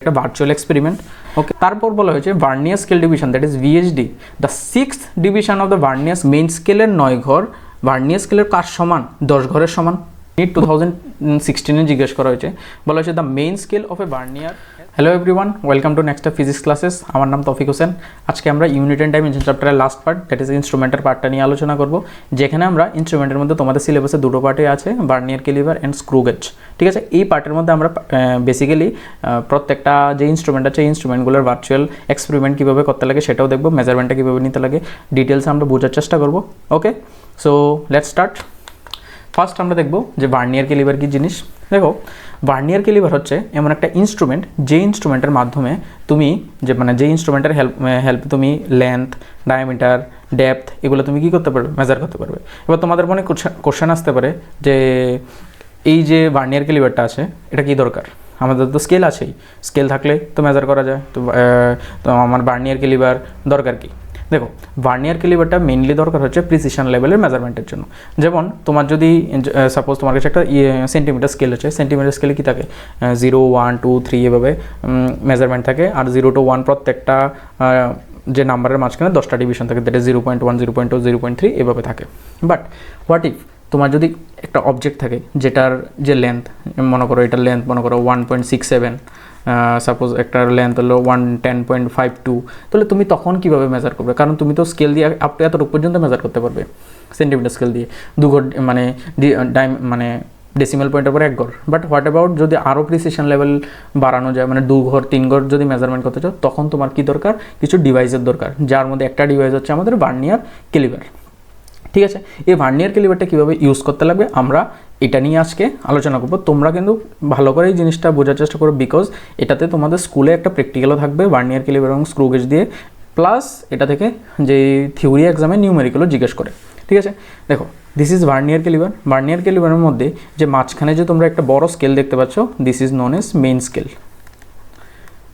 একটা virtual experiment. ওকে, তারপর বলা হয়েছে vernier scale division, that is VHD, the sixth division of the vernier main স্কেলের 9 ঘর ভার্নিয়ার স্কেলের কার সমান? 10 ঘরের সমান। 2016 জিজ্ঞেস করা হয়েছে, বলা হয়েছে the main scale of a vernier. Hello everyone, welcome to next physics classes. আমার নাম তৌফিক হোসেন। আজকে আমরা ইউনিট অ্যান্ড ডাইমেনশন চ্যাপ্টারের লাস্ট পার্ট, দ্যাট ইজ ইনস্ট্রুমেন্টের পার্টটা নিয়ে আলোচনা করব, যেখানে আমরা ইনস্ট্রুমেন্টের মধ্যে তোমাদের সিলেবাসে দুটো পার্টে আছে, vernier calliper and screw gauge. ঠিক আছে, এই পার্টের মধ্যে আমরা বেসিক্যালি প্রত্যেকটা যে ইনস্ট্রুমেন্ট আছে, এই ইনস্ট্রুমেন্টগুলোর ভার্চুয়াল এক্সপেরিমেন্ট কীভাবে করতে লাগে সেটাও দেখবো, মেজারমেন্টটা কীভাবে নিতে লাগে ডিটেলস আমরা বোঝার চেষ্টা করব। ওকে, সো লেটস স্টার্ট। ফার্স্ট আমরা দেখব যে ভার্নিয়ার ক্যালিপার কী জিনিস। দেখো, ভার্নিয়ার ক্যালিপার হচ্ছে এমন একটা ইনস্ট্রুমেন্ট, যে ইনস্ট্রুমেন্টের মাধ্যমে তুমি যে ইনস্ট্রুমেন্টের হেল্প তুমি লেন্থ, ডায়ামিটার, ডেপথ এগুলো তুমি কী করতে পারবে? মেজার করতে পারবে। এবার তোমাদের মনে কোশ্চেন আসতে পারে যে এই যে ভার্নিয়ার ক্যালিপারটা আছে এটা কি দরকার? আমাদের তো স্কেল আছেই, স্কেল থাকলে তো মেজার করা যায়, তো আমার ভার্নিয়ার ক্যালিপার দরকার কি? দেখো, ভার্নিয়ার ক্যালিপারটা মেইনলি দরকার হচ্ছে প্রিসিশন লেভেলের মেজারমেন্টের জন্য। যেমন তোমার যদি সাপোজ তোমার কাছে একটা সেন্টিমিটার স্কেল আছে, সেন্টিমিটার স্কেলে কী থাকে? 0, 1, 2, 3 এভাবে মেজারমেন্ট থাকে, আর 0 to 1 প্রত্যেকটা যে নাম্বারের মাঝখানে 10টা ডিভিশন থাকে, দ্যাট ইজ 0.1, 0.2, 0.3 এভাবে থাকে। বাট হোয়াট ইফ তোমার যদি একটা অবজেক্ট থাকে যেটার যে লেন্থ, মনে করো এটার লেন্থ মনে করো 1.67, সাপোজ একটার লেন্থ হলো 110.52, তাহলে তুমি তখন কীভাবে মেজার করবে? কারণ তুমি তো স্কেল দিয়ে আপ টু এতটুকু পর্যন্ত মেজার করতে পারবে, সেন্টিমিটার স্কেল দিয়ে 2 ঘর মানে ডেসিমাল পয়েন্টের পরে 1 ঘর। বাট হোয়াট অ্যাবাউট যদি আরও প্রিসিশন লেভেল বাড়ানো যায়, মানে 2 ঘর 3 ঘর যদি মেজারমেন্ট করতে চাও, তখন তোমার কী দরকার? কিছু ডিভাইসের দরকার, যার মধ্যে একটা ডিভাইস হচ্ছে আমাদের ভার্নিয়ার ক্যালিপার। ঠিক আছে, এই ভার্নিয়ার ক্যালিপারটা কীভাবে ইউজ করতে লাগবে আমরা এটা নিয়ে আজকে আলোচনা করব। তোমরা কিন্তু ভালো করে এই জিনিসটা বোঝার চেষ্টা করো, বিকজ এটাতে তোমাদের স্কুলে একটা প্র্যাকটিক্যালও থাকবে ভার্নিয়ার ক্যালিপার এবং স্ক্রু গেজ দিয়ে, প্লাস এটা থেকে যে থিওরি এক্সামে নিউমেরিক্যালও জিজ্ঞেস করে। ঠিক আছে, দেখো, this is vernier calliper. Vernier ক্যালিপারের মধ্যে যে মাঝখানে যে তোমরা একটা বড় স্কেল দেখতে পাচ্ছ, this is known as main scale.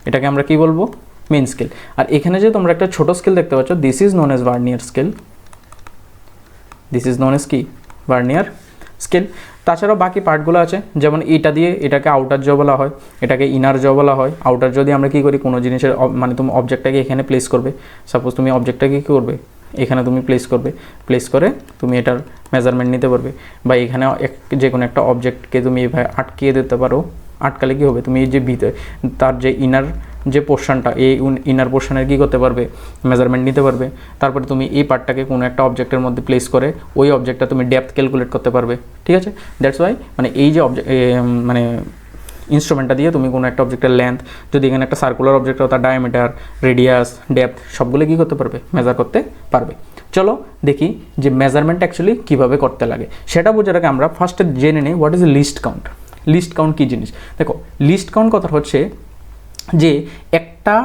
এটাকে আমরা কি বলবো? Main scale. আর এখানে যে তোমরা একটা ছোট স্কেল দেখতে পাচ্ছ, this is known as vernier scale. This is known as কি? Vernier scale. তাছাড়াও বাকি পার্টগুলো আছে, যেমন এটা দিয়ে এটাকে আউটার জ বলা হয়, এটাকে ইনার জ বলা হয়। আউটার যদি আমরা কী করি, কোনো জিনিসের মানে তুমি অবজেক্টটাকে এখানে প্লেস করবে, সাপোজ তুমি অবজেক্টটাকে কী করবে, এখানে তুমি প্লেস করবে, প্লেস করে তুমি এটার মেজারমেন্ট নিতে পারবে। বা এখানে যে কোনো একটা অবজেক্টকে তুমি এভাবে আটকিয়ে দিতে পারো। আটকালে কী হবে? তুমি এই যে ভিতরে তার যে ইনার যে পোর্শনটা, এই ইনার পোর্শনের কী করতে পারবে? মেজারমেন্ট নিতে পারবে। তারপরে তুমি এই পার্টটাকে কোনো একটা অবজেক্টের মধ্যে প্লেস করে ওই অবজেক্টটা তুমি ডেপথ ক্যালকুলেট করতে পারবে। ঠিক আছে, দ্যাটস ওয়াই মানে এই যে মানে ইনস্ট্রুমেন্টটা দিয়ে তুমি কোনো একটা অবজেক্টের লেন্থ, যদি এখানে একটা সার্কুলার অবজেক্ট হয় তার ডায়ামিটার, রেডিয়াস, ডেপথ সবগুলো কী করতে পারবে? মেজার করতে পারবে। চলো দেখি যে মেজারমেন্ট অ্যাকচুয়ালি কীভাবে করতে লাগে। সেটা বোঝার আগে আমরা ফার্স্টে জেনে নিই what is least count. Least count কী জিনিস? দেখো, লিস্ট কাউন্ট কথা হচ্ছে যে একটা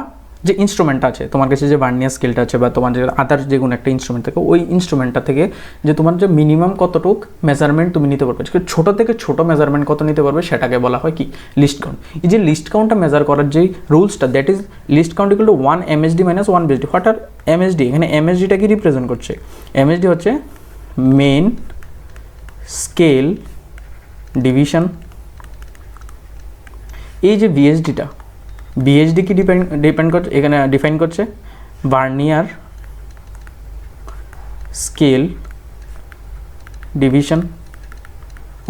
যে ইনস্ট্রুমেন্ট আছে তোমার কাছে, যে ভার্নিয়ার স্কেলটা আছে বা তোমার যে আদার্স যে কোনো একটা ইনস্ট্রুমেন্ট থাকে, ওই ইনস্ট্রুমেন্টটা থেকে যে তোমার যে মিনিমাম কতটুক মেজারমেন্ট তুমি নিতে পারবে, ছোটো থেকে ছোটো মেজারমেন্ট কত নিতে পারবে, সেটাকে বলা হয় কি? Least count. এই যে লিস্ট কাউন্টটা মেজার করার যেই রুলসটা, that is least count equal to 1 MSD minus 1 BSD। What are MSD? এখানে MSDটা কি রিপ্রেজেন্ট করছে? MSD হচ্ছে মেইন স্কেল ডিভিশন। এই যে বিএসডিটা, বিএসডি কি ডিপেন্ড করছে? এখানে ডিফাইন করছে ভার্নিয়ার স্কেল ডিভিশন।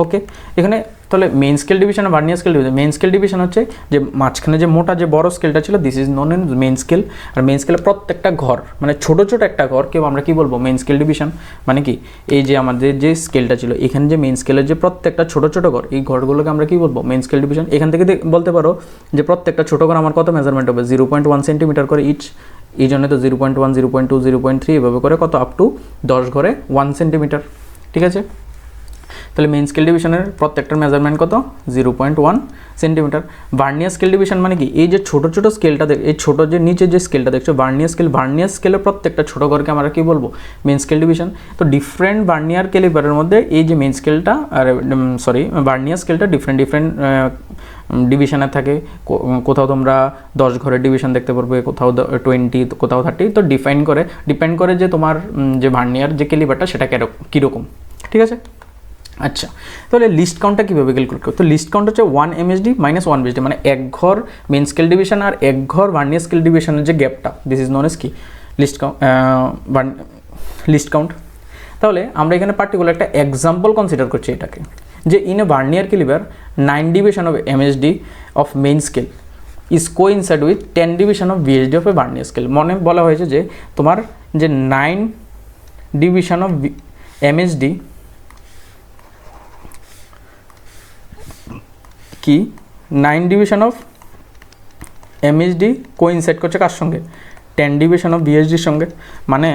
ওকে, এখানে তাহলে মেইন স্কেল ডিভিশন আর vernier scale division. Main scale division হচ্ছে যে মাঝখানে যে মোটা যে বড় স্কেলটা ছিল, this is known as main scale. আর মেইন স্কেলের প্রত্যেকটা ঘর মানে ছোটো ছোটো একটা ঘর কেউ আমরা কী বলবো? Main scale division. মানে কি, এই যে আমাদের যে স্কেলটা ছিল এখানে যে মেইন স্কেলের যে প্রত্যেকটা ছোটো ছোটো ঘর, এই ঘরগুলোকে আমরা কী বলবো? Main scale division. এখান থেকে বলতে পারো যে প্রত্যেকটা ছোটো ঘর আমার কত মেজারমেন্ট হবে? 0.1 সেন্টিমিটার করে ইচ। এই জন্য তো 0.1, 0.2, 0.3 এভাবে করে কত আপ টু 10 ঘরে 1 সেন্টিমিটার। ঠিক আছে, তাহলে মেইন স্কেল ডিভিশনের প্রত্যেকটার মেজারমেন্ট কত? 0.1 সেন্টিমিটার। ভার্নিয়ার স্কেল ডিভিশন মানে কি, এই যে ছোটো ছোটো স্কেলটা এই ছোটো যে নিচে যে স্কেলটা দেখছো ভার্নিয়ার স্কেল, ভার্নিয়ার স্কেলের প্রত্যেকটা ছোটো ঘরকে আমরা কী বলবো? Main scale division. তো ডিফারেন্ট ভার্নিয়ার ক্যালিপারের মধ্যে এই যে মেইন স্কেলটা আর ভার্নিয়ার স্কেলটা ডিফারেন্ট ডিভিশনের থাকে। কোথাও তোমরা 10 ঘরের ডিভিশন দেখতে পারবে, কোথাও 20, কোথাও 30। তো ডিপেন্ড করে যে তোমার যে ভার্নিয়ার যে ক্যালিপারটা সেটা কীরকম। ঠিক আছে, আচ্ছা, তাহলে লিস্ট কাউন্টটা কীভাবে ক্যালকুলেট করো? তো লিস্ট কাউন্ট হচ্ছে 1 MSD মাইনাস 1 VSD, মানে এক ঘর মেন স্কেল ডিভিশন আর এক ঘর ভার্নিয়ার স্কেল ডিভিশনের যে গ্যাপটা, দিস ইজ নোন এজ কি লিস্ট কাউন্ট। তাহলে আমরা এখানে পার্টিকুলার একটা এক্সাম্পল কনসিডার করছি এটাকে, যে in a vernier calliper 9 division of MSD of main scale is coincide with 10 division of VSD of a vernier scale. মনে বলা হয়েছে যে তোমার যে 9 ডিভিশন অফ MSD কি 9 ডিভিশন অফ MSD কোইনসাইড করছে কার সঙ্গে? 10 ডিভিশন অফ VSD এর সঙ্গে। মানে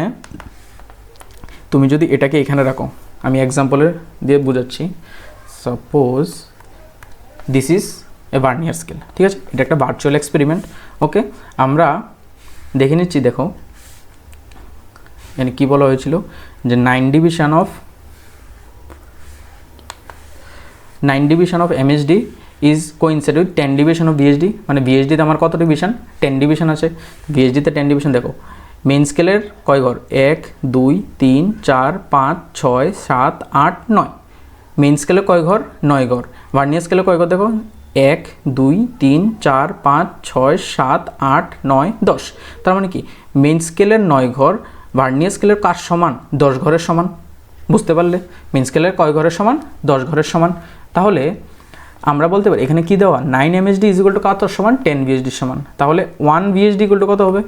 তুমি যদি এটাকে এখানে রাখো, আমি এক্সাম্পলের দিয়ে বোঝাচ্ছি। Suppose this is a vernier scale, ঠিক আছে, এটা একটা ভার্চুয়াল এক্সপেরিমেন্ট। ওকে, আমরা দেখে নিচ্ছি। দেখো এখানে কী বলা হয়েছিল, যে 9 division of MSD is coincide with 10 division of VSD, মানে VSDতে আমার কত ডিভিশন? 10 ডিভিশন আছে। VSDতে 10 ডিভিশন। দেখো মেইন স্কেলের কয় ঘর? 1 2 3 4 5 6 7 8 9। মেইন স্কেলে কয় ঘর? 9 ঘর। ভার্নিয়ার স্কেলে কয় ঘর? দেখো 1 2 3 4 5 6 7 8 9 10। তার মানে কি মেইন স্কেলের 9 ঘর ভার্নিয়ার স্কেলের কার সমান? 10 ঘরের সমান। বুঝতে পারলে? মেইন স্কেলের কয় ঘরের সমান? 10 ঘরের সমান। তাহলে আমরা বলতে পারি এখানে কি দেওয়া, 9 MSD ইজ ইকুয়াল টু কত সমান? 10 VSD সমান। তাহলে 1 VSD ইকুয়াল টু কত হবে?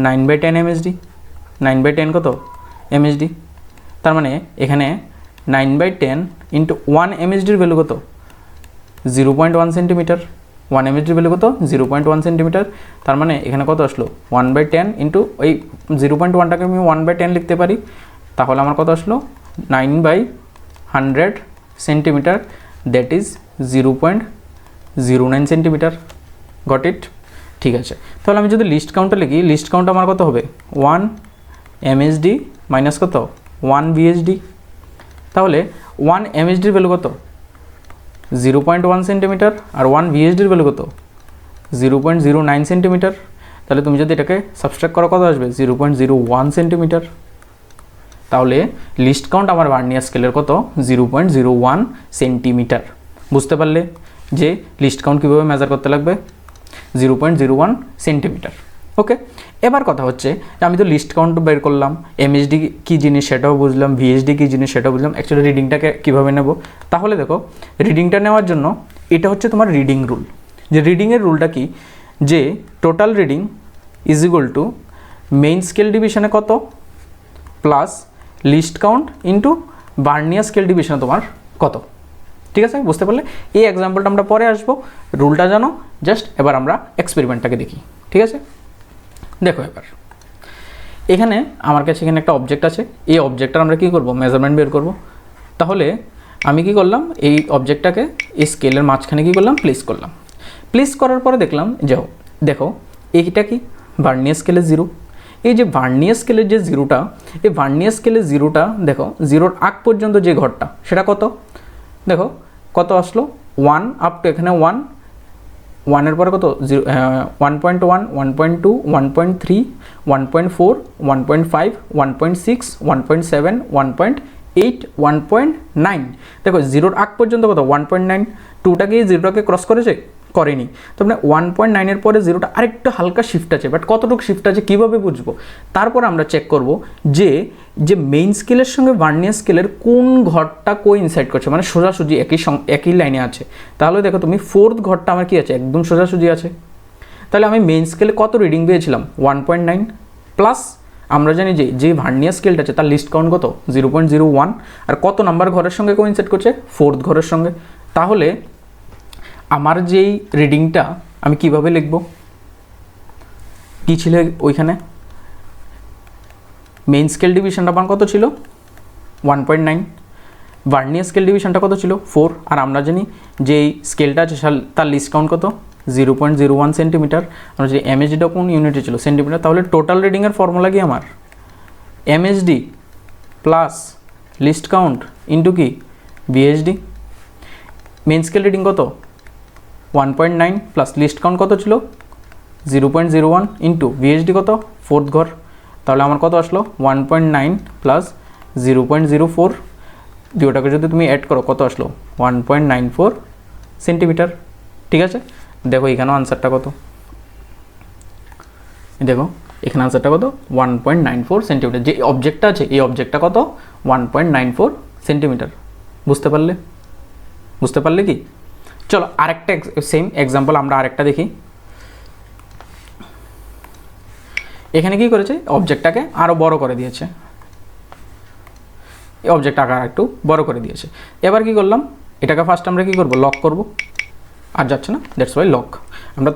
9/10 MSD। 9/10 কত? MSD। তার মানে এখানে 9/10 ইন্টু 1 MSD এর ভ্যালু কত? 0.1 সেন্টিমিটার। 1 MSD এর ভ্যালু কত? 0.1 সেন্টিমিটার। তার মানে এখানে কত আসলো? 1/10 ইন্টু ওই 0.1টাকে আমি 1/10 লিখতে পারি। তাহলে আমার কত আসলো? 9/100 centimetre, that is 0.09 centimetre. Got it? ঠিক আছে, তাহলে আমি যদি লিস্ট কাউন্টটা লিখি, লিস্ট কাউন্ট আমার কত হবে? 1 MSD মাইনাস কত? 1 VSD। তাহলে 1 MSD এর ভ্যালু কত? 0.1 সেন্টিমিটার, আর 1 VSD এর ভ্যালু কত? 0.09 সেন্টিমিটার। তাহলে তুমি যদি এটাকে সাবস্ট্রাক্ট করো কত আসবে? 0.01 সেন্টিমিটার। তাহলে লিস্ট কাউন্ট আমার ভার্নিয়ার স্কেলের কত? 0.01 সেন্টিমিটার। বুঝতে পারলে যে লিস্ট কাউন্ট কীভাবে মেজার করতে লাগবে? 0.01 সেন্টিমিটার। ওকে, এবার কথা হচ্ছে যে আমি তো লিস্ট কাউন্ট বের করলাম, MSD কী জিনিস সেটাও বুঝলাম, VSD কী জিনিস সেটাও বুঝলাম, অ্যাকচুয়ালি রিডিংটাকে কীভাবে নেব? তাহলে দেখো রিডিংটা নেওয়ার জন্য এটা হচ্ছে তোমার রিডিং রুল। যে রিডিংয়ের রুলটা কি, যে total reading is equal to main scale ডিভিশনে কত plus least count into vernier scale ডিভিশনে তোমার কত। ঠিক আছে, বুঝতে পারলে? এই এক্সাম্পলটা আমরা পরে আসবো, রুলটা জানো, জাস্ট এবার আমরা এক্সপেরিমেন্টটাকে দেখি। ঠিক আছে, দেখো এবার এখানে আমার কাছে এখানে একটা অবজেক্ট আছে। এই অবজেক্টটার আমরা কী করব? মেজারমেন্ট বের করব। তাহলে আমি কি করলাম? এই অবজেক্টটাকে এই স্কেলের মাঝখানে কী করলাম? প্লেস করলাম। প্লেস করার পরে দেখলাম যে দেখো এইটা কি ভার্নিয়ার স্কেলের 0। এই যে ভার্নিয়ার স্কেলের যে 0টা, এই ভার্নিয়ার স্কেলের 0টা দেখো 0-র আগ পর্যন্ত যে ঘরটা সেটা কত? দেখো কত আসলো? 1 আপ টু এখানে 1, 1-এর পরে কত? 1.1, 1.2, 1.3, 1.4, 1.5, 1.6, 1.7, 1.8, 1.9। দেখো 0-র আগ পর্যন্ত কত? 1.9। 2টাকে 0টাকে ক্রস করেছে? করেনি। তো মানে 1.9-এর পরে 0টা আরেকটু হালকা শিফট আছে, বাট কতটুকু শিফট আছে কীভাবে বুঝবো? তারপর আমরা চেক করব যে মেইন স্কেলের সঙ্গে ভার্নিয়ার স্কেলের কোন ঘরটা কোইনসাইড করছে, মানে সোজাসুজি একই লাইনে আছে। তাহলে দেখো তুমি 4th ঘরটা আমার কি আছে? একদম সোজাসুজি আছে। তাহলে আমি মেইন স্কেলে কত রিডিং পেয়েছিলাম? 1.9 প্লাস আমরা জানি যে ভার্নিয়ার স্কেলটা আছে তার লিস্ট কাউন্ট কত? 0.01। আর কত নাম্বার ঘরের সঙ্গে কোইনসাইড করছে? 4th ঘরের সঙ্গে। তাহলে আমার যেই রিডিংটা আমি কিভাবে লিখব? কি ছিল ওইখানে? মেইন স্কেল ডিভিশনটা আমার কত ছিল? 1.9। ভার্নিয়ার স্কেল ডিভিশনটা কত ছিল? 4। আর আমরা জানি যে স্কেলটা আছে তার লিস্ট কাউন্ট কত? 0.01 সেন্টিমিটার। আমরা যে MSDটা কোন ইউনিটে ছিল? সেন্টিমিটার। তাহলে টোটাল রিডিংয়ের ফর্মুলা কি আমার? MSD plus least count into কি? VSD। মেইন স্কেল রিডিং কত? 1.9 প্লাস লিস্ট কাউন্ট কত ছিল? 0.01 ইন্টু VSD কত? 4th ঘর। তাহলে আমার কত আসলো? 1.9 প্লাস 0.04 দুটোটাকে যদি তুমি অ্যাড করো কত আসলো 1.94 সেন্টিমিটার। ঠিক আছে, দেখো এখানেও আনসারটা কত, দেখো এখানে আনসারটা কত 1.94 সেন্টিমিটার। যে অবজেক্টটা আছে এই অবজেক্টটা কত 1.94 সেন্টিমিটার। বুঝতে পারলে কি? চলো আরেকটা সেম এক্সাম্পল আমরা আরেকটা দেখি। এখানে কি করেছে, অবজেক্টটাকে আরও বড় করে দিয়েছে, এই অবজেক্ট আকার একটু বড় করে দিয়েছে। এবার কি করলাম, এটাকে ফার্স্ট আমরা কি করব, লক করব। আর যাচ্ছে না, দ্যাটস ওয়াই লক।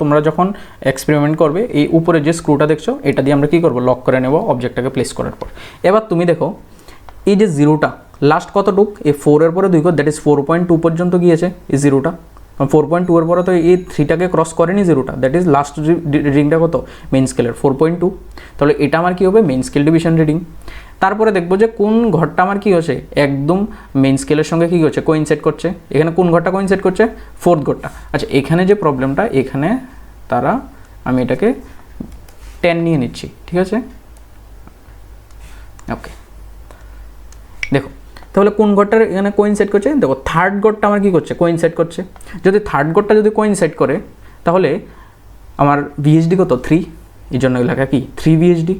তোমরা যখন এক্সপেরিমেন্ট করবে এই উপরে যে স্ক্রুটা দেখছো এটা দিয়ে আমরা কি করব, লক করে নেব অবজেক্টটাকে প্লেস করার পর। এবার তুমি দেখো এই যে জিরোটা লাস্ট কতটুক, এই 4-এর পরে 2 দ্যাট ইজ 4.2 পর্যন্ত গিয়েছে এই জিরোটা। 4.2 এর পরে তো এই 3টাকে ক্রস করেনি জিরোটা, দ্যাট ইজ লাস্ট রিডিংটা কত মেইন স্কেলের 4.2। তাহলে এটা আমার কি হবে, মেইন স্কেল ডিভিশন রিডিং। তারপরে দেখবো যে কোন ঘরটা আমার কি হচ্ছে, একদম মেইন স্কেলের সঙ্গে কি হচ্ছে, কোইনসাইড করছে। এখানে কোন ঘরটা কোইনসাইড করছে, 4th ঘরটা। আচ্ছা, এখানে যে প্রবলেমটা, এখানে আমি এটাকে 10 নিয়ে নিচ্ছি। ঠিক আছে, ওকে। দেখো তাহলে কোন ঘরটার এখানে কোইনসাইড করছে, দেখো 3rd ঘরটা আমার কি করছে, কোইনসাইড করছে। যদি 3rd ঘরটা যদি কোইনসাইড করে তাহলে আমার ভিএইচডি কত 3, এই জন্য লেখা কি 3 ভিএইচডি।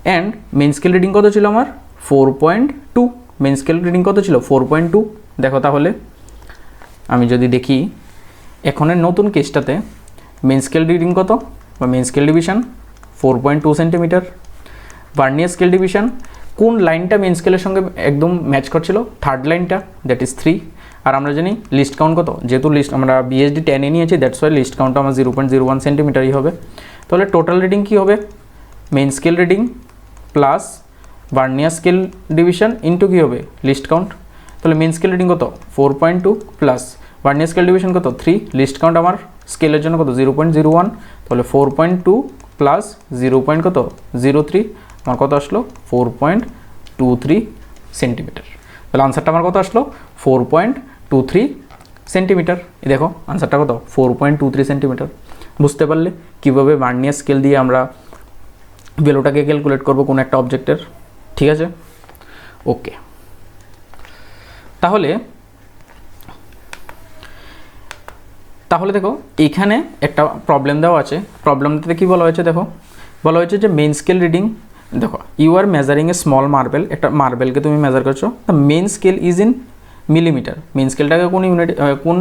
অ্যান্ড মেইন স্কেল রিডিং কত ছিল আমার 4.2, মেইন স্কেল রিডিং কত ছিল 4.2। দেখো তাহলে আমি যদি দেখি এখনের নতুন কেসটাতে মেইন স্কেল রিডিং কত, বা main scale division 4.2 centimetre. Vernier scale division কোন লাইনটা মেইন স্কেলের সঙ্গে একদম ম্যাচ করছিল, 3rd লাইনটা, দ্যাট ইজ 3। আর আমরা জানি লিস্ট কাউন্ট কত, যেহেতু লিস্ট আমরা বিএসডি 10 নিয়েছি, দ্যাটস ওয়াই লিস্ট কাউন্টটা আমার 0.01 সেন্টিমিটারই হবে। তাহলে টোটাল রিডিং কী হবে, main scale reading plus vernier scale division into কী হবে, লিস্ট কাউন্ট। তাহলে মেইন স্কেল রিডিং কত 4.2 প্লাস ভার্নিয়ার স্কেল ডিভিশন কত 3, লিস্ট কাউন্ট আমার স্কেলের জন্য কত 0.01। তাহলে 4.2 প্লাস 0.03 আমার কত আসলো 4.23 সেন্টিমিটার। তাহলে আনসারটা আমার কত আসলো 4.23 সেন্টিমিটার। এই দেখো আনসারটা কত 4.23 সেন্টিমিটার। বুঝতে পারলে কীভাবে ভার্নিয়ার স্কেল দিয়ে আমরা ভ্যালুটাকে ক্যালকুলেট করব কোনো একটা অবজেক্টের। ঠিক আছে, ওকে। তাহলে দেখো এইখানে একটা প্রবলেম দেওয়া আছে, প্রবলেমটাতে কী বলা হয়েছে, দেখো বলা হয়েছে যে মেইন স্কেল রিডিং, দেখো you are measuring a small marble, একটা মার্বেলকে তুমি মেজার করছো, the main scale is in millimetre. Main স্কেলটাকে কোন ইউনিট, কোন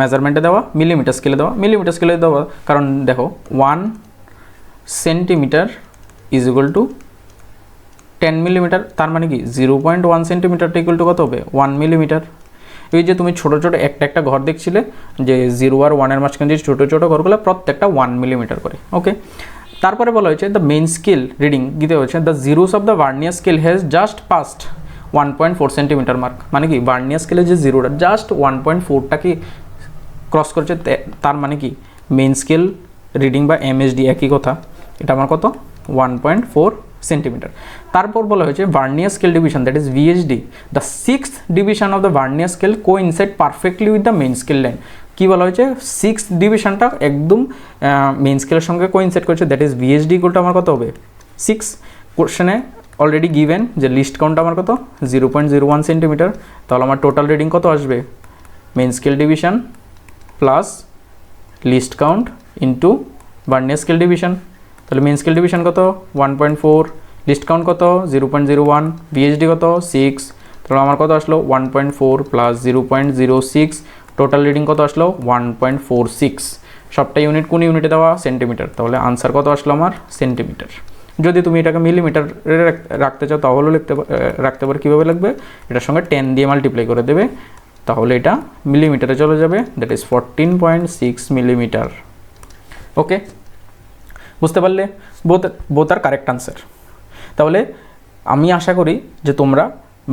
মেজারমেন্টে দেওয়া, মিলিমিটার স্কেলে দেওয়া। মিলিমিটার স্কেলে দেওয়া কারণ দেখো 1 centimetre is equal two 10 millimetre, তার মানে কি 0.1 সেন্টিমিটারটা ইকুয়াল টু কত হবে 1 মিলিমিটার। এই যে তুমি ছোটো ছোটো একটা ঘর দেখছিলে যে 0 আর 1-এর মাঝখানে যে ছোটো ছোটো ঘরগুলো প্রত্যেকটা 1 মিলিমিটার করে। ওকে, তারপরে বলা হয়েছে দ্য মেইন স্কেল রিডিং দিতে হয়েছে the zeros of the vernier scale has just past 1.4 centimetre mark. মানে কি ভার্নিয়ার স্কেলে যে জিরোটা জাস্ট 1.4টাকে ক্রস করছে, তার মানে কি মেইন স্কেল রিডিং বা এমএসডি একই কথা, এটা আমার কত 1.4 সেন্টিমিটার। তারপর বলা হয়েছে vernier scale division that is VHD, the 6th division of the vernier scale coincide perfectly with the main scale line. কী বলা হয়েছে 6th ডিভিশনটা একদম মেইন স্কেলের সঙ্গে কোইনসাইড করছে, দ্যাট ইজ ভিএইচডি ইকুয়ালটা আমার কত হবে 6। কোশ্চেনে অলরেডি গিভেন যে লিস্ট কাউন্ট আমার কত 0.01 সেন্টিমিটার। তাহলে আমার টোটাল রিডিং কত আসবে, main scale division plus least count into vernier scale division. তাহলে মেইন স্কেল ডিভিশন কত 1.4, লিস্ট কাউন্ট কত 0.01, ভিএইচডি কত 6। তাহলে আমার কত আসলো 1.4 প্লাস 0.06, টোটাল রিডিং কত আসলো 1.46। সবটা ইউনিট কোন ইউনিটে দেওয়া, সেন্টিমিটার। তাহলে আনসার কত আসলো আমার সেন্টিমিটার। যদি তুমি এটাকে মিলিমিটারে রাখতে চাও তাহলেও রাখতে পারো। কীভাবে লাগবে, এটার সঙ্গে 10 দিয়ে মাল্টিপ্লাই করে দেবে, তাহলে এটা মিলিমিটারে চলে যাবে, দ্যাট ইজ 14.6 মিলিমিটার। ওকে, বুঝতে পারলে বোথ আর কারেক্ট আনসার। তাহলে আমি আশা করি যে তোমরা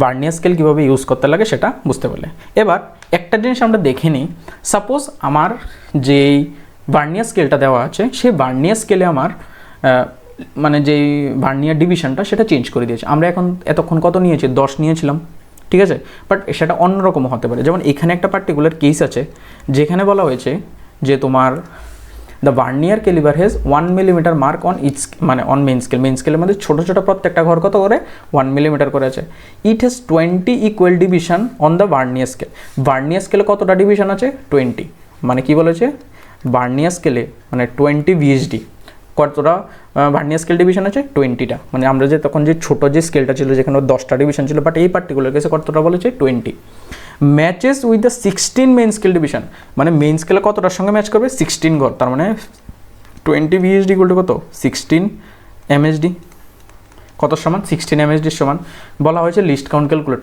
ভার্নিয়ার স্কেল কীভাবে ইউজ করতে লাগে সেটা বুঝতে পারলে। এবার একটা জিনিস আমরা দেখে নিই, সাপোজ আমার যেই ভার্নিয়ার স্কেলটা দেওয়া আছে সেই ভার্নিয়ার স্কেলে আমার মানে যেই ভার্নিয়ার ডিভিশনটা সেটা চেঞ্জ করে দিয়েছে। আমরা এতক্ষণ কত নিয়েছি 10 নিয়েছিলাম, ঠিক আছে, বাট সেটা অন্যরকম হতে পারে। যেমন এখানে একটা পার্টিকুলার কেস আছে যেখানে বলা হয়েছে যে তোমার the vernier calliper has 1 millimetre mark on each মানে অন মেইন স্কেলের মধ্যে ছোটো ছোটো প্রত্যেকটা ঘর কত করে 1 মিলিমিটার করে আছে। It has 20 equal division on the vernier scale. Vernier স্কেলে কতটা ডিভিশন আছে 20, মানে কি বলেছে ভার্নিয়ার স্কেলে মানে 20 VHD কতটা ভার্নিয়ার স্কেল ডিভিশন আছে 20টা, মানে আমরা যে তখন যে ছোটো যে স্কেলটা ছিল যেখানে 10টা ডিভিশন ছিল, বাট এই পার্টিকুলার কেসে কতটা বলেছে 20। Matches with the 16 main scale division, মানে মেইন স্কেলে কতটার সঙ্গে ম্যাচ করবে 16 ঘর, তার মানে 20 VHD ইকুয়াল টু কত 16 MHD, কত সমান 16 MHD সমান। বলা হয়েছে লিস্ট কাউন্ট ক্যালকুলেট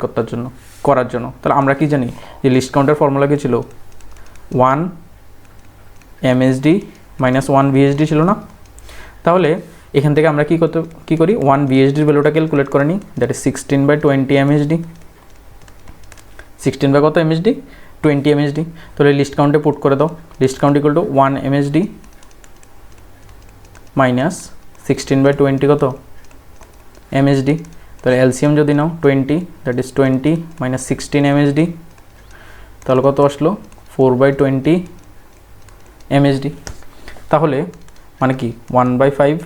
করার জন্য। তাহলে আমরা কি জানি যে লিস্ট কাউন্টের ফর্মুলা কি ছিল 1 MHD মাইনাস 1 VHD ছিল না। তাহলে এখান থেকে আমরা কি করি 1 VHDর ভ্যালুটা ক্যালকুলেট করে নিই, দ্যাট ইজ 16/20 MHD। 16 বাই কত MHD 20 MHD। তাহলে লিস্ট কাউন্টে পুট করে দাও, list count equal to 1 MHD minus 16/20 কত MHD। তাহলে এলসিএম যদি নাও 20, দ্যাট ইজ 20 মাইনাস 16 MHD, তাহলে কত আসলো 4/20 MHD। তাহলে মানে কি 1/5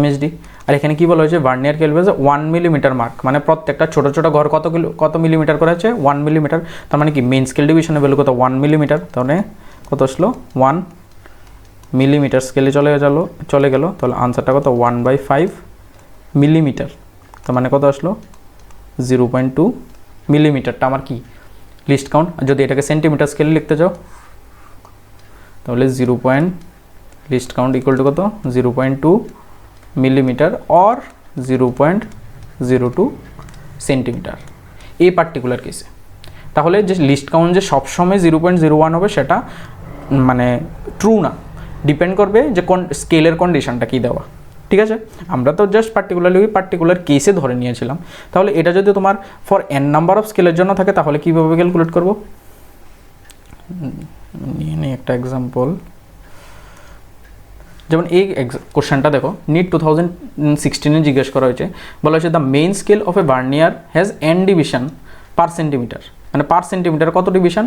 MHD। আর এখানে কি বলা হয়েছে ভার্নিয়ার ক্যালিপারে 1 মিলিমিটার মার্ক, মানে প্রত্যেকটা ছোটো ছোটো ঘর কত মিলিমিটার করে আছে 1 মিলিমিটার, তার মানে কি মেইন স্কেল ডিভিশনের ভ্যালু কত 1 মিলিমিটার, তাহলে কত আসলো 1 মিলিমিটার স্কেলে চলে গেল। তাহলে আনসারটা কত 1/5 মিলিমিটার, তার মানে কত আসলো 0.2 মিলিমিটারটা আমার কি লিস্ট কাউন্ট। যদি এটাকে সেন্টিমিটার স্কেলে লিখতে যাও তাহলে লিস্ট কাউন্ট ইকুয়াল টু কত 0.2 মিলিমিটার অর 0.02 সেন্টিমিটার এই পার্টিকুলার কেসে। তাহলে যে লিস্ট কাউন্ট যে সবসময় 0.01 হবে সেটা মানে ট্রু না, ডিপেন্ড করবে যে কোন স্কেলের কন্ডিশনটা কী দেওয়া। ঠিক আছে, আমরা তো জাস্ট পার্টিকুলার কেসে ধরে নিয়েছিলাম। তাহলে এটা যদি তোমার ফর n নাম্বার অফ স্কেলের জন্য থাকে তাহলে কীভাবে ক্যালকুলেট করবো, নিয়ে নিই একটা এক্সাম্পল। যেমন এই কোশ্চেনটা দেখো, নিট 2016 জিজ্ঞেস করা হয়েছে, বলা হয়েছে the main scale of a vernier has n division per centimetre, মানে পার সেন্টিমিটার কত ডিভিশন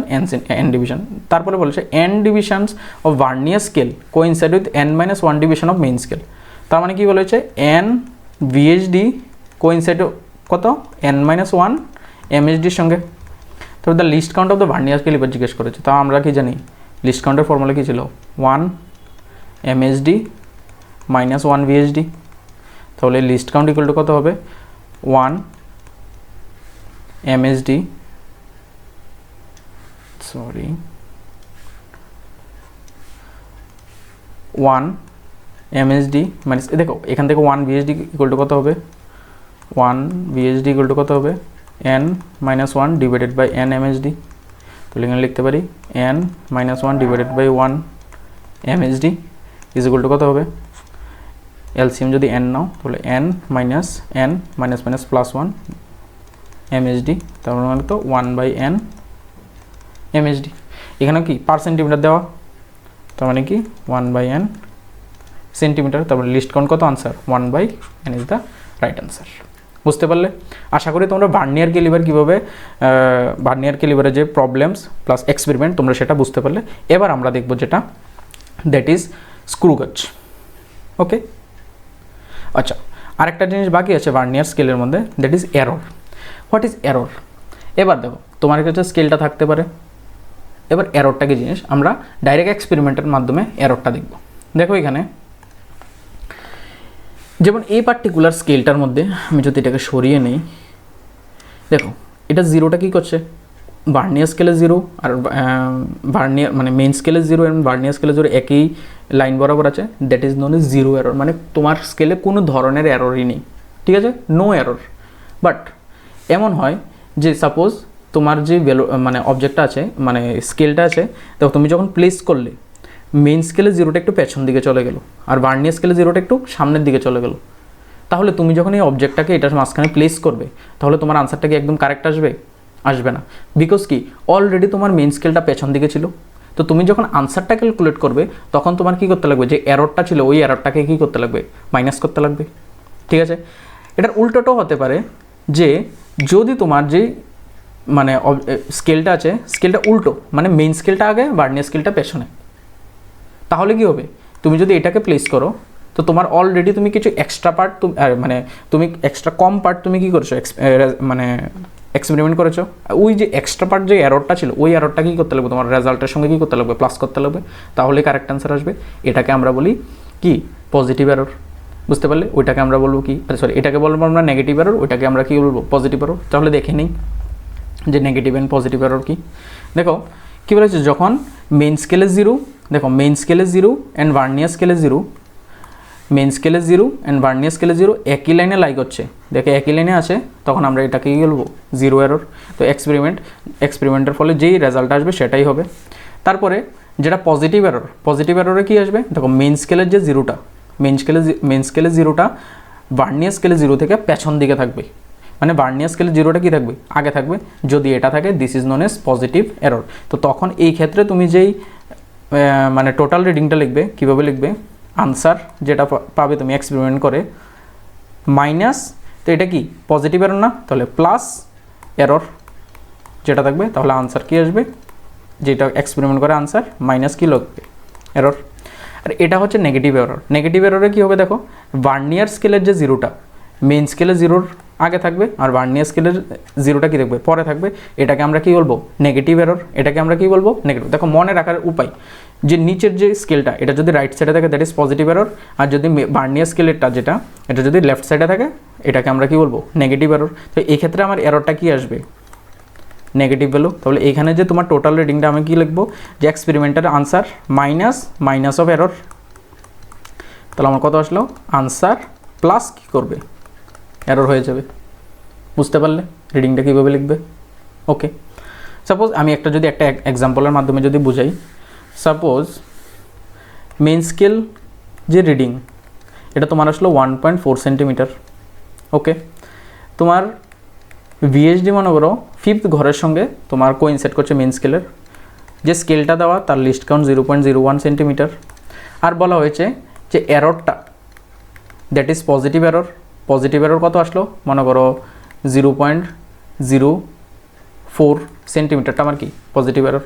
n ডিভিশন। তারপরে বলেছে n divisions of vernier scale coincide with n-1 division of main scale. তার মানে কি বলেছে n VHD কোইনসাইড কত n-1 MHDর সঙ্গে। তবে the least count of the vernier calliper জিজ্ঞেস করেছে, তা আমরা কি জানি লিস্ট কাউন্টের ফর্মুলা কী ছিল 1 MHD মাইনাস 1 VHD। তাহলে লিস্ট কাউন্ট ইকুয়াল টু কত হবে 1 MHD 1 MHD মাইনাস দেখো এখান থেকে 1 VHD ইকুয়াল টু কত হবে 1 VHD ইকুয়াল টু কত হবে n-1 divided by n MHD। তাহলে এখানে লিখতে পারি n-1 divided by 1 MHD is equal to কত হবে, এলসিএম যদি n নাও তাহলে n minus minus plus 1 MHD, তারপর মানে তো 1/n MHD। এখানে কি পার সেন্টিমিটার দেওয়া, তার মানে কি 1/n সেন্টিমিটার। তারপরে লিস্ট কাউন্ট কত answer 1/n is the right answer. বুঝতে পারলে? আশা করি তোমরা ভার্নিয়ার ক্যালিপার কীভাবে ভার্নিয়ার ক্যালিপারের যে প্রবলেমস প্লাস এক্সপেরিমেন্ট তোমরা সেটা বুঝতে পারলে। এবার আমরা দেখব যেটা দ্যাট ইজ স্ক্রু গজ। ওকে, আচ্ছা আরেকটা জিনিস বাকি আছে ভার্নিয়ার স্কেলের মধ্যে, that is error. What is error? এবার দেখো তোমার কাছে স্কেলটা থাকতে পারে, এবার এররটা কি জিনিস আমরা ডাইরেক্ট এক্সপেরিমেন্টের মাধ্যমে এররটা দেখব। দেখো এখানে যেমন এই পার্টিকুলার স্কেলটার মধ্যে আমি যদি এটাকে সরিয়ে নিই, দেখো এটা জিরোটা কী করছে ভার্নিয়ার স্কেলে 0 আর ভার্নিয়ার মানে মেইন স্কেলে 0 এবং ভার্নিয়ার স্কেলে 0 একই লাইন বরাবর আছে, that is known is zero error. মানে তোমার স্কেলে কোনো ধরনের এররই নেই, ঠিক আছে, নো এরর। বাট এমন হয় যে সাপোজ তোমার যে ভ্যালু মানে অবজেক্টটা আছে মানে স্কেলটা আছে, দেখো তুমি যখন প্লেস করলে মেইন স্কেলে 0টা একটু পেছন দিকে চলে গেল আর ভার্নিয়ার স্কেলে 0টা একটু সামনের দিকে চলে গেল। তাহলে তুমি যখন এই অবজেক্টটাকে এটার মাঝখানে প্লেস করবে তাহলে তোমার আনসারটা কি একদম কারেক্ট আসবে না। বিকজ কি অলরেডি তোমার মেইন স্কেলটা পেছন দিকে ছিল। তো তুমি যখন আনসারটা ক্যালকুলেট করবে তখন তোমার কী করতে লাগবে, যে এররটা ছিল ওই এররটাকে কী করতে লাগবে, মাইনাস করতে লাগবে। ঠিক আছে, এটার উল্টোটাও হতে পারে যে যদি তোমার যে মানে স্কেলটা আছে স্কেলটা উল্টো, মানে মেইন স্কেলটা আগে ভার্নিয়ার স্কেলটা পেছনে, তাহলে কি হবে, তুমি যদি এটাকে প্লেস করো তো তোমার অলরেডি তুমি কিছু এক্সট্রা পার্ট মানে তুমি এক্সট্রা কম পার্ট তুমি কী করছো মানে এক্সপেরিমেন্ট করেছো, ওই যে এক্সট্রা পার্ট যে এররটা ছিল ওই এররটা কী করতে লাগবে, তোমার রেজাল্টের সঙ্গে কী করতে লাগবে, প্লাস করতে লাগবে, তাহলে কারেক্ট অ্যান্সার আসবে। এটাকে আমরা বলি কি পজিটিভ এরর, বুঝতে পারলে? ওইটাকে আমরা বলবো কি, সরি এটাকে বলবো আমরা নেগেটিভ এরর, ওইটাকে আমরা কী বলবো পজিটিভ এরর। তাহলে দেখে নিই যে নেগেটিভ অ্যান্ড পজিটিভ এরর কি। দেখো কী বলেছে, যখন মেইন স্কেলে জিরো, দেখো মেইন স্কেলে জিরো অ্যান্ড ভার্নিয়ার স্কেলে জিরো, মেইন স্কেলে জিরো অ্যান্ড ভার্নিয়ার স্কেলে জিরো একই লাইনে লাই করছে, দেখে একই লাইনে আছে, তখন আমরা এটাকে কী বলবো জিরো এরর। তো এক্সপেরিমেন্টের ফলে যেই রেজাল্ট আসবে সেটাই হবে। তারপরে যেটা পজিটিভ এরর, পজিটিভ এররে কী আসবে, দেখো মেইন স্কেলের যে জিরোটা, মেইন স্কেলে জিরোটা ভার্নিয়ার স্কেলে জিরো থেকে পেছন দিকে থাকবে, মানে ভার্নিয়ার স্কেলে জিরোটা কী থাকবে আগে থাকবে, যদি এটা থাকে this is known age positive error. তো তখন এই ক্ষেত্রে তুমি যেই মানে টোটাল রিডিংটা লিখবে, কীভাবে লিখবে, আনসার যেটা পাবে তুমি এক্সপেরিমেন্ট করে মাইনাস, তো এটা কি পজিটিভ এরর না, তাহলে প্লাস এরর যেটা থাকবে, তাহলে আনসার কী আসবে, যেটা এক্সপেরিমেন্ট করে আনসার মাইনাস কী লিখবে এরর। আর এটা হচ্ছে নেগেটিভ এরর। নেগেটিভ এররে কী হবে, দেখো ভার্নিয়ার স্কেলের যে জিরোটা মেইন স্কেলে জিরোর আগে থাকবে আর ভার্নিয়ার স্কেলের জিরোটা কী থাকবে পরে থাকবে, এটাকে আমরা কী বলবো নেগেটিভ এরর, এটাকে আমরা কী বলবো নেগেটিভ। দেখো মনে রাখার উপায় যে নিচের যে স্কেলটা এটা যদি রাইট সাইডে থাকে দ্যাট ইজ পজিটিভ এরর, আর যদি ভার্নিয়ার স্কেলেরটা যেটা এটা যদি লেফট সাইডে থাকে এটাকে আমরা কী বলবো নেগেটিভ এরর। তো এই ক্ষেত্রে আমার এররটা কী আসবে নেগেটিভ ভ্যালু। তাহলে এইখানে যে তোমার টোটাল রিডিংটা আমি কী লিখবো যে এক্সপেরিমেন্টের আনসার মাইনাস অফ এরর, তাহলে আমার কত আসলো আনসার প্লাস কী করবে এরর হয়ে যাবে, বুঝতে পারলে রিডিংটা কীভাবে লিখবে। ওকে, সাপোজ আমি একটা এক্সাম্পলের মাধ্যমে যদি বুঝাই, সাপোজ মেইন স্কেল যে রিডিং এটা তোমার আসলো 1.4 সেন্টিমিটার। ওকে, তোমার ভিএইচডি মনে করো 5th ঘরের সঙ্গে তোমার কোইনসাইড করছে মেইন স্কেলের, যে স্কেলটা দেওয়া তার লিস্ট কাউন্ট 0.01 সেন্টিমিটার, আর বলা হয়েছে যে এররটা that is positive error. Positive error কত আসলো মনে করো 0.04 সেন্টিমিটারটা আমার কি পজিটিভ এরর।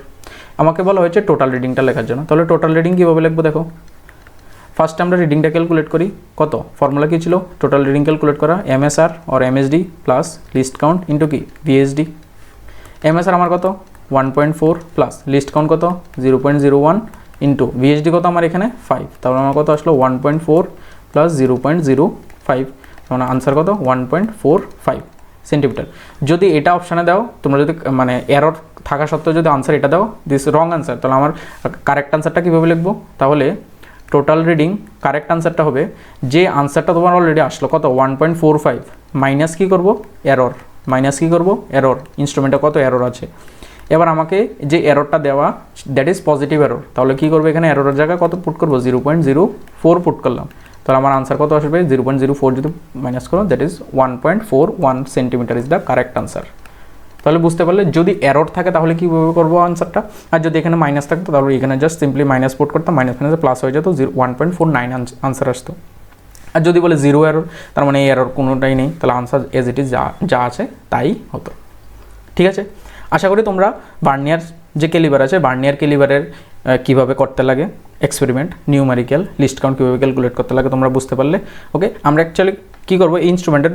আমাকে বলা হয়েছে টোটাল রিডিংটা লেখার জন্য, তাহলে টোটাল রিডিং কীভাবে লিখবো, দেখো ফার্স্ট আমরা রিডিংটা ক্যালকুলেট করি, কত ফর্মুলা কী ছিল টোটাল রিডিং ক্যালকুলেট করা, MSR or MSD plus least count into কি ভিএসডি। এমএসআর আমার কত 1.4 প্লাস লিস্ট কাউন্ট কত 0.01 ইন্টু ভিএসডি কত আমার এখানে 5, তাহলে আমার কত আসলো 1.4 প্লাস 0.05, মানে আনসার কত 1.45 সেন্টিমিটার। যদি এটা অপশানে দাও তোমরা, যদি মানে এরর থাকা সত্ত্বেও যদি আনসার এটা দাও দিস রং আনসার, তাহলে আমার কারেক্ট আনসারটা কীভাবে লিখবো, তাহলে টোটাল রিডিং কারেক্ট আনসারটা হবে যে আনসারটা তোমার অলরেডি আসলো কত 1.45 মাইনাস কী করবো এরর, মাইনাস কী করবো এরর, ইনস্ট্রুমেন্টে কত এরর আছে। এবার আমাকে যে এররটা দেওয়া দ্যাট ইজ পজিটিভ এরর, তাহলে কী করবো এখানে এররের জায়গায় কত পুট করবো 0.04 পুট করলাম, তাহলে আমার আনসার কত আসবে 0.04 যদি মাইনাস করো that is 1.41 centimetre is the correct answer. তাহলে বুঝতে পারলে যদি এরর থাকে তাহলে কীভাবে করবো আনসারটা, আর যদি এখানে মাইনাস থাকতো তাহলে এখানে জাস্ট সিম্পলি মাইনাস পুট করতাম, মাইনাস মাইনাসে প্লাস হয়ে যেত 1.49 আনসার আসতো। আর যদি বলে জিরো এরর তার মানে এই এরর কোনোটাই নেই, তাহলে আনসার এজ ইট ইজ যা আছে তাই হতো। ঠিক আছে, আশা করি তোমরা ভার্নিয়ার যে ক্যালিবার আছে ভার্নিয়ার ক্যালিবারের কীভাবে করতে লাগে এক্সপেরিমেন্ট, নিউমেরিক্যাল লিস্ট কাউন্ট কীভাবে ক্যালকুলেট করতে লাগে তোমরা বুঝতে পারলে। ওকে, আমরা অ্যাকচুয়ালি কী করবো এই ইনস্ট্রুমেন্টের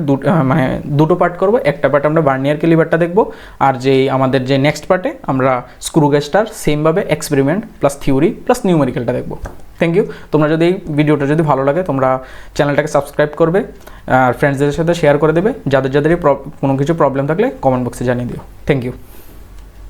মানে দুটো পার্ট করবো, একটা পার্ট আমরা ভার্নিয়ার ক্যালিবারটা দেখবো, আর যেই আমাদের যে নেক্সট পার্টে আমরা স্ক্রু গেজটার সেমভাবে এক্সপেরিমেন্ট প্লাস থিওরি প্লাস নিউমেরিক্যালটা দেখবো। Thank you. তোমরা যদি এই ভিডিওটা যদি ভালো লাগে তোমরা চ্যানেলটাকে সাবস্ক্রাইব করবে আর ফ্রেন্ডসদের সাথে শেয়ার করে দেবে, যাদের কোনো কিছু প্রবলেম থাকলে কমেন্ট বক্সে জানিয়ে দিও। Thank you.